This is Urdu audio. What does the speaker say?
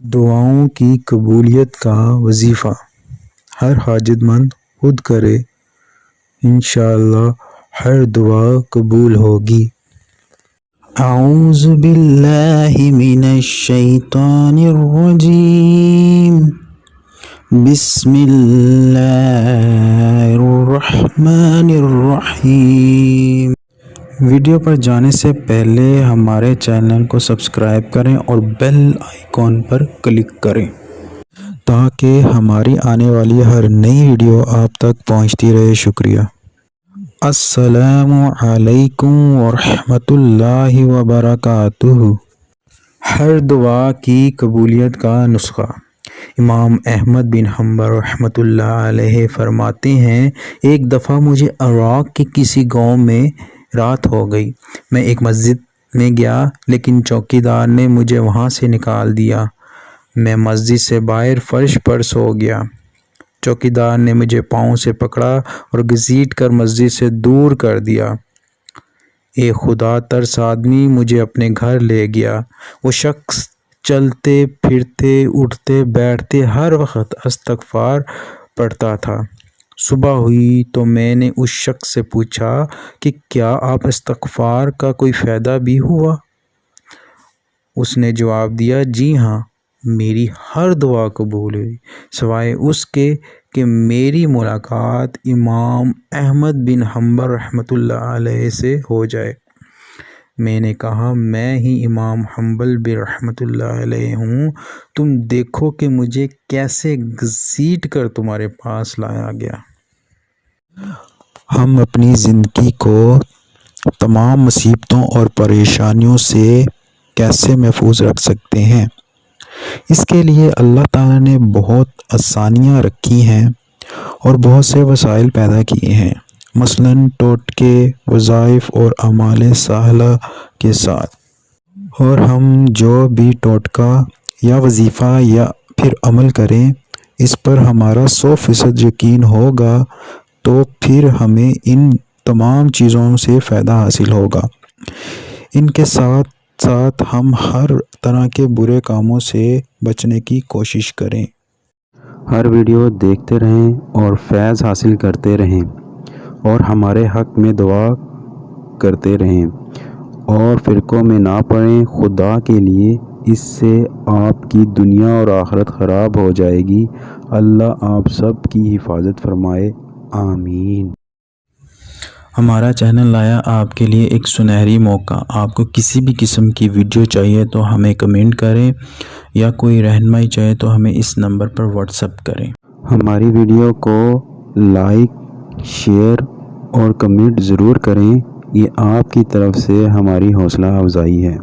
دعاؤں کی قبولیت کا وظیفہ ہر حاجت مند خود کرے، انشاءاللہ ہر دعا قبول ہوگی۔ اعوذ باللہ من الشیطان الرجیم، بسم اللہ الرحمن الرحیم۔ ویڈیو پر جانے سے پہلے ہمارے چینل کو سبسکرائب کریں اور بیل آئیکن پر کلک کریں تاکہ ہماری آنے والی ہر نئی ویڈیو آپ تک پہنچتی رہے۔ شکریہ۔ السلام علیکم ورحمۃ اللہ وبرکاتہ۔ ہر دعا کی قبولیت کا نسخہ۔ امام احمد بن حنبل رحمۃ اللہ علیہ فرماتے ہیں، ایک دفعہ مجھے عراق کے کسی گاؤں میں رات ہو گئی۔ میں ایک مسجد میں گیا لیکن چوکیدار نے مجھے وہاں سے نکال دیا۔ میں مسجد سے باہر فرش پر سو گیا۔ چوکیدار نے مجھے پاؤں سے پکڑا اور گھسیٹ کر مسجد سے دور کر دیا۔ ایک خدا ترس آدمی مجھے اپنے گھر لے گیا۔ وہ شخص چلتے پھرتے اٹھتے بیٹھتے ہر وقت استغفار پڑھتا تھا۔ صبح ہوئی تو میں نے اس شخص سے پوچھا کہ کیا آپ استغفار کا کوئی فائدہ بھی ہوا؟ اس نے جواب دیا، جی ہاں، میری ہر دعا قبول ہوئی سوائے اس کے کہ میری ملاقات امام احمد بن حنبل رحمۃ اللہ علیہ سے ہو جائے۔ میں نے کہا، میں ہی امام حنبل بن رحمۃ اللہ علیہ ہوں، تم دیکھو کہ مجھے کیسے گھسیٹ کر تمہارے پاس لایا گیا۔ ہم اپنی زندگی کو تمام مصیبتوں اور پریشانیوں سے کیسے محفوظ رکھ سکتے ہیں؟ اس کے لیے اللہ تعالیٰ نے بہت آسانیاں رکھی ہیں اور بہت سے وسائل پیدا کیے ہیں، مثلاً ٹوٹکے، وظائف اور اعمال صالحہ کے ساتھ۔ اور ہم جو بھی ٹوٹکا یا وظیفہ یا پھر عمل کریں، اس پر ہمارا 100% یقین ہوگا تو پھر ہمیں ان تمام چیزوں سے فائدہ حاصل ہوگا۔ ان کے ساتھ ساتھ ہم ہر طرح کے برے کاموں سے بچنے کی کوشش کریں۔ ہر ویڈیو دیکھتے رہیں اور فیض حاصل کرتے رہیں اور ہمارے حق میں دعا کرتے رہیں اور فرقوں میں نہ پڑیں۔ خدا کے لیے اس سے آپ کی دنیا اور آخرت خراب ہو جائے گی۔ اللہ آپ سب کی حفاظت فرمائے، آمین۔ ہمارا چینل لایا آپ کے لیے ایک سنہری موقع۔ آپ کو کسی بھی قسم کی ویڈیو چاہیے تو ہمیں کمنٹ کریں یا کوئی رہنمائی چاہیے تو ہمیں اس نمبر پر واٹس ایپ کریں۔ ہماری ویڈیو کو لائک، شیئر اور کمنٹ ضرور کریں، یہ آپ کی طرف سے ہماری حوصلہ افزائی ہے۔